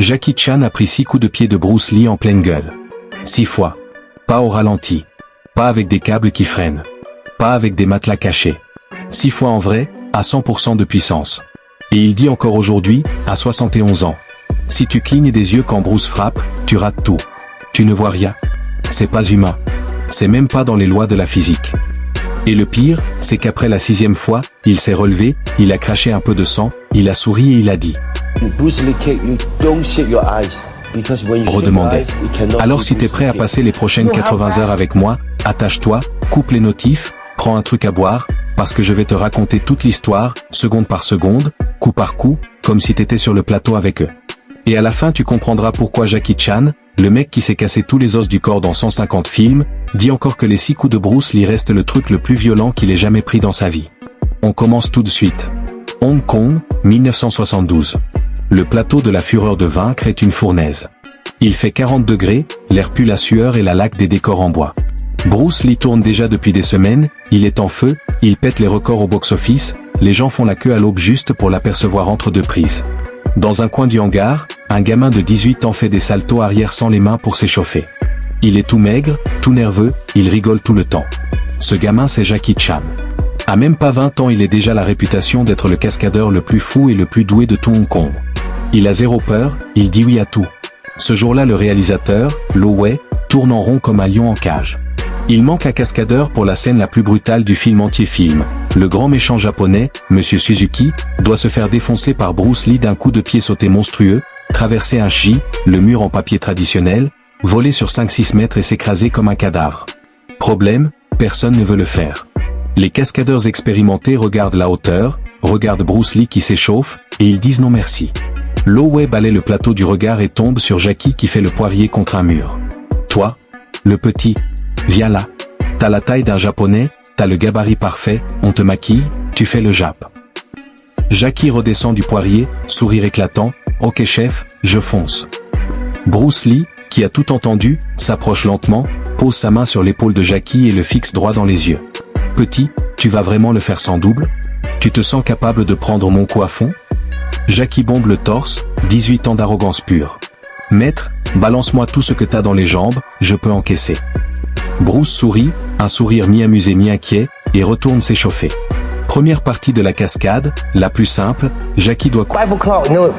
Jackie Chan a pris 6 coups de pied de Bruce Lee en pleine gueule. 6 fois. Pas au ralenti. Pas avec des câbles qui freinent. Pas avec des matelas cachés. 6 fois en vrai, à 100% de puissance. Et il dit encore aujourd'hui, à 71 ans. Si tu clignes des yeux quand Bruce frappe, tu rates tout. Tu ne vois rien. C'est pas humain. C'est même pas dans les lois de la physique. Et le pire, c'est qu'après la 6e fois, il s'est relevé, il a craché un peu de sang, il a souri et il a dit. Redemandait. Alors si t'es prêt à passer les prochaines 80 heures avec moi, attache-toi, coupe les notifs, prends un truc à boire, parce que je vais te raconter toute l'histoire, seconde par seconde, coup par coup, comme si t'étais sur le plateau avec eux. Et à la fin tu comprendras pourquoi Jackie Chan, le mec qui s'est cassé tous les os du corps dans 150 films, dit encore que les 6 coups de Bruce Lee restent le truc le plus violent qu'il ait jamais pris dans sa vie. On commence tout de suite. Hong Kong, 1972. Le plateau de la fureur de vaincre est une fournaise. Il fait 40 degrés, l'air pue la sueur et la laque des décors en bois. Bruce Lee tourne déjà depuis des semaines, il est en feu, il pète les records au box-office, les gens font la queue à l'aube juste pour l'apercevoir entre deux prises. Dans un coin du hangar, un gamin de 18 ans fait des saltos arrière sans les mains pour s'échauffer. Il est tout maigre, tout nerveux, il rigole tout le temps. Ce gamin c'est Jackie Chan. À même pas 20 ans il a déjà la réputation d'être le cascadeur le plus fou et le plus doué de tout Hong Kong. Il a zéro peur, il dit oui à tout. Ce jour-là le réalisateur, Lo Wei, tourne en rond comme un lion en cage. Il manque un cascadeur pour la scène la plus brutale du film entier film. Le grand méchant japonais, Monsieur Suzuki, doit se faire défoncer par Bruce Lee d'un coup de pied sauté monstrueux, traverser un Shi, le mur en papier traditionnel, voler sur 5-6 mètres et s'écraser comme un cadavre. Problème, personne ne veut le faire. Les cascadeurs expérimentés regardent la hauteur, regardent Bruce Lee qui s'échauffe, et ils disent non merci. Lo Wei balaie le plateau du regard et tombe sur Jackie qui fait le poirier contre un mur. Toi, le petit, viens là. T'as la taille d'un japonais, t'as le gabarit parfait, on te maquille, tu fais le Jap. Jackie redescend du poirier, sourire éclatant, ok chef, je fonce. Bruce Lee, qui a tout entendu, s'approche lentement, pose sa main sur l'épaule de Jackie et le fixe droit dans les yeux. Petit, tu vas vraiment le faire sans double? Tu te sens capable de prendre mon coup à fond? Jackie bombe le torse, 18 ans d'arrogance pure. Maître, balance-moi tout ce que t'as dans les jambes, je peux encaisser. Bruce sourit, un sourire mi-amusé mi-inquiet, et retourne s'échauffer. Première partie de la cascade, la plus simple, Jackie doit... 5 o'clock, you know,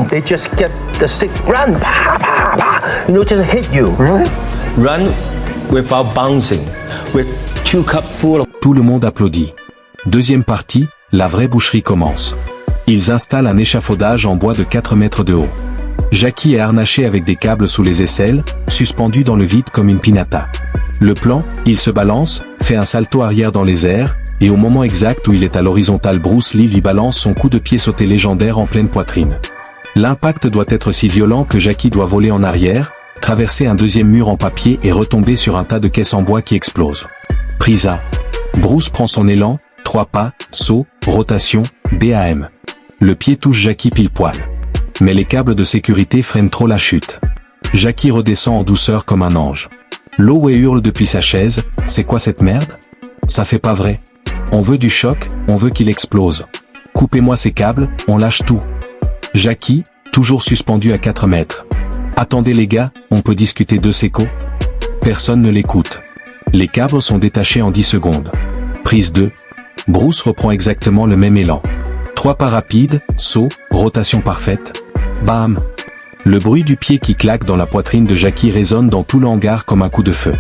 they just get the stick, run, pa, pa, pa, you know, just hit you. Run without bouncing, with 2 cups full of... Tout le monde applaudit. Deuxième partie, la vraie boucherie commence. Ils installent un échafaudage en bois de 4 mètres de haut. Jackie est harnaché avec des câbles sous les aisselles, suspendu dans le vide comme une pinata. Le plan, il se balance, fait un salto arrière dans les airs, et au moment exact où il est à l'horizontale, Bruce Lee lui balance son coup de pied sauté légendaire en pleine poitrine. L'impact doit être si violent que Jackie doit voler en arrière, traverser un deuxième mur en papier et retomber sur un tas de caisses en bois qui explose. Prise A. Bruce prend son élan, 3 pas, saut, rotation, BAM. Le pied touche Jackie pile poil. Mais les câbles de sécurité freinent trop la chute. Jackie redescend en douceur comme un ange. Lo Wei hurle depuis sa chaise, c'est quoi cette merde? Ça fait pas vrai. On veut du choc, on veut qu'il explose. Coupez-moi ces câbles, on lâche tout. Jackie, toujours suspendu à 4 mètres. Attendez les gars, on peut discuter de Seco? Personne ne l'écoute. Les câbles sont détachés en 10 secondes. Prise 2. Bruce reprend exactement le même élan. 3 pas rapides, saut, rotation parfaite. Bam! Le bruit du pied qui claque dans la poitrine de Jackie résonne dans tout le hangar comme un coup de feu.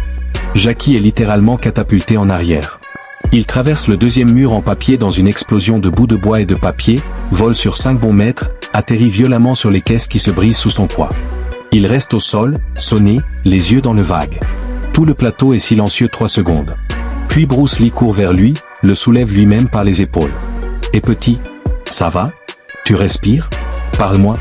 Jackie est littéralement catapulté en arrière. Il traverse le deuxième mur en papier dans une explosion de bouts de bois et de papier, vole sur 5 bons mètres, atterrit violemment sur les caisses qui se brisent sous son poids. Il reste au sol, sonné, les yeux dans le vague. Tout le plateau est silencieux 3 secondes. Puis Bruce Lee court vers lui, le soulève lui-même par les épaules. Et petit, ça va? Tu respires? Parle-moi.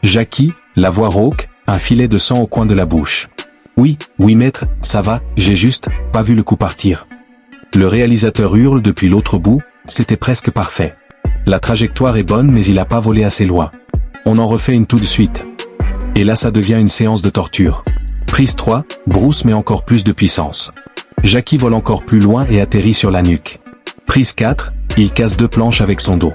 Jackie, la voix rauque, un filet de sang au coin de la bouche. Oui maître, ça va, j'ai juste pas vu le coup partir. Le réalisateur hurle depuis l'autre bout, c'était presque parfait. La trajectoire est bonne mais il a pas volé assez loin. On en refait une tout de suite. Et là ça devient une séance de torture. Prise 3, Bruce met encore plus de puissance. Jackie vole encore plus loin et atterrit sur la nuque. Prise 4, il casse 2 planches avec son dos.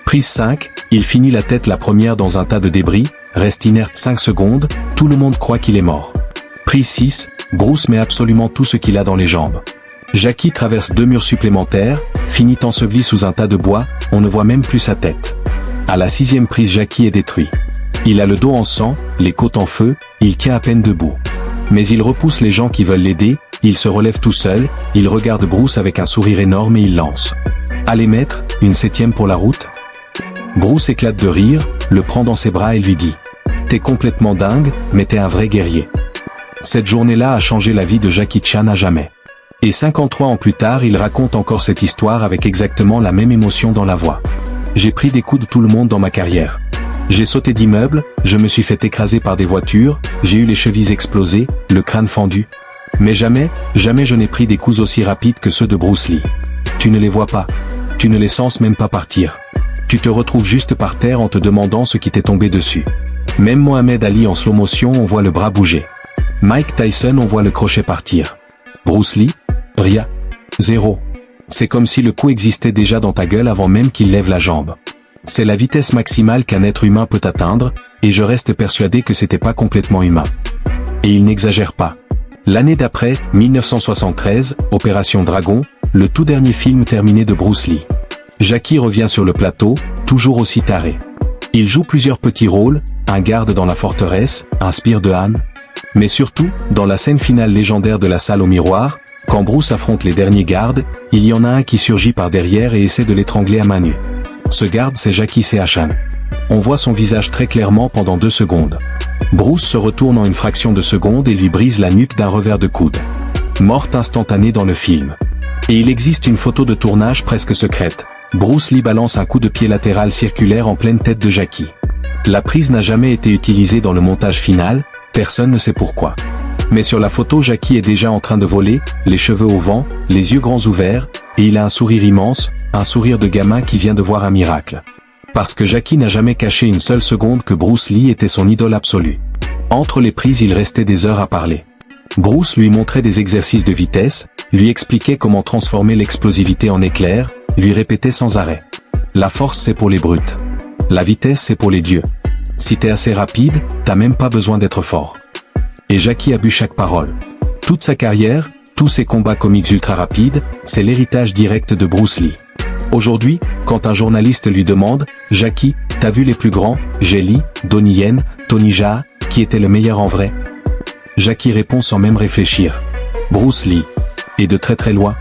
Prise 5, il finit la tête la première dans un tas de débris, reste inerte 5 secondes, tout le monde croit qu'il est mort. Prise 6, Bruce met absolument tout ce qu'il a dans les jambes. Jackie traverse 2 murs supplémentaires, finit enseveli sous un tas de bois, on ne voit même plus sa tête. À la 6e prise, Jackie est détruit. Il a le dos en sang, les côtes en feu, il tient à peine debout. Mais il repousse les gens qui veulent l'aider, il se relève tout seul, il regarde Bruce avec un sourire énorme et il lance. Allez maître, une 7e pour la route? Bruce éclate de rire, le prend dans ses bras et lui dit. T'es complètement dingue, mais t'es un vrai guerrier. Cette journée-là a changé la vie de Jackie Chan à jamais. Et 53 ans plus tard, il raconte encore cette histoire avec exactement la même émotion dans la voix. J'ai pris des coups de tout le monde dans ma carrière. J'ai sauté d'immeubles, je me suis fait écraser par des voitures, j'ai eu les chevilles explosées, le crâne fendu. Mais jamais je n'ai pris des coups aussi rapides que ceux de Bruce Lee. Tu ne les vois pas. Tu ne les sens même pas partir. Tu te retrouves juste par terre en te demandant ce qui t'est tombé dessus. Même Mohamed Ali en slow motion, on voit le bras bouger. Mike Tyson, on voit le crochet partir. Bruce Lee, rien. Zéro. C'est comme si le coup existait déjà dans ta gueule avant même qu'il lève la jambe. C'est la vitesse maximale qu'un être humain peut atteindre, et je reste persuadé que c'était pas complètement humain. Et il n'exagère pas. L'année d'après, 1973, Opération Dragon, le tout dernier film terminé de Bruce Lee. Jackie revient sur le plateau, toujours aussi taré. Il joue plusieurs petits rôles, un garde dans la forteresse, un sbire de Han. Mais surtout, dans la scène finale légendaire de la salle au miroir, quand Bruce affronte les derniers gardes, il y en a un qui surgit par derrière et essaie de l'étrangler à main nue. Ce garde, c'est Jackie Chan. On voit son visage très clairement pendant 2 secondes. Bruce se retourne en une fraction de seconde et lui brise la nuque d'un revers de coude. Morte instantanée dans le film. Et il existe une photo de tournage presque secrète. Bruce Lee balance un coup de pied latéral circulaire en pleine tête de Jackie. La prise n'a jamais été utilisée dans le montage final, personne ne sait pourquoi. Mais sur la photo, Jackie est déjà en train de voler, les cheveux au vent, les yeux grands ouverts, et il a un sourire immense, un sourire de gamin qui vient de voir un miracle. Parce que Jackie n'a jamais caché une seule seconde que Bruce Lee était son idole absolue. Entre les prises, il restait des heures à parler. Bruce lui montrait des exercices de vitesse, lui expliquait comment transformer l'explosivité en éclair, lui répétait sans arrêt. La force c'est pour les brutes. La vitesse c'est pour les dieux. Si t'es assez rapide, t'as même pas besoin d'être fort. Et Jackie a bu chaque parole. Toute sa carrière, tous ses combats comiques ultra rapides, c'est l'héritage direct de Bruce Lee. Aujourd'hui, quand un journaliste lui demande « Jackie, t'as vu les plus grands, Jet Li, Donnie Yen, Tony Jaa, qui était le meilleur en vrai ?» Jackie répond sans même réfléchir. Bruce Lee. Et de très très loin.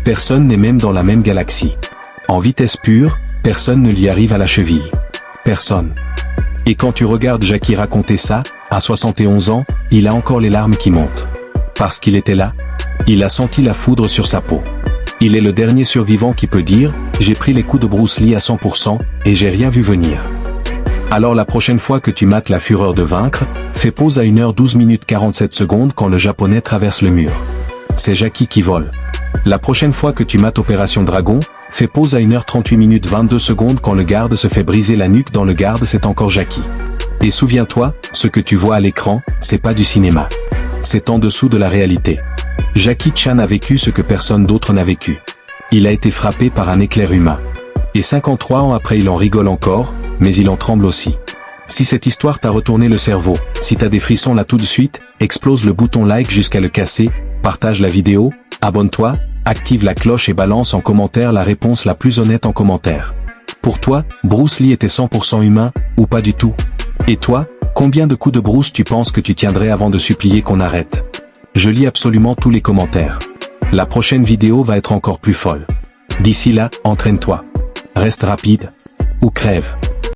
Personne n'est même dans la même galaxie. En vitesse pure, personne ne lui arrive à la cheville. Personne. Et quand tu regardes Jackie raconter ça, à 71 ans, il a encore les larmes qui montent. Parce qu'il était là. Il a senti la foudre sur sa peau. Il est le dernier survivant qui peut dire « J'ai pris les coups de Bruce Lee à 100% et j'ai rien vu venir ». Alors la prochaine fois que tu mates La Fureur de vaincre, fais pause à 1h12 minutes 47 secondes quand le japonais traverse le mur. C'est Jackie qui vole. La prochaine fois que tu mates Opération Dragon, fais pause à 1h38 minutes 22 secondes quand le garde se fait briser la nuque dans le garde, c'est encore Jackie. Et souviens-toi, ce que tu vois à l'écran, c'est pas du cinéma. C'est en dessous de la réalité. Jackie Chan a vécu ce que personne d'autre n'a vécu. Il a été frappé par un éclair humain. Et 53 ans après il en rigole encore, mais il en tremble aussi. Si cette histoire t'a retourné le cerveau, si t'as des frissons là tout de suite, explose le bouton like jusqu'à le casser, partage la vidéo, abonne-toi, active la cloche et balance en commentaire la réponse la plus honnête en commentaire. Pour toi, Bruce Lee était 100% humain, ou pas du tout? Et toi, combien de coups de Bruce tu penses que tu tiendrais avant de supplier qu'on arrête? Je lis absolument tous les commentaires. La prochaine vidéo va être encore plus folle. D'ici là, entraîne-toi. Reste rapide. Ou crève.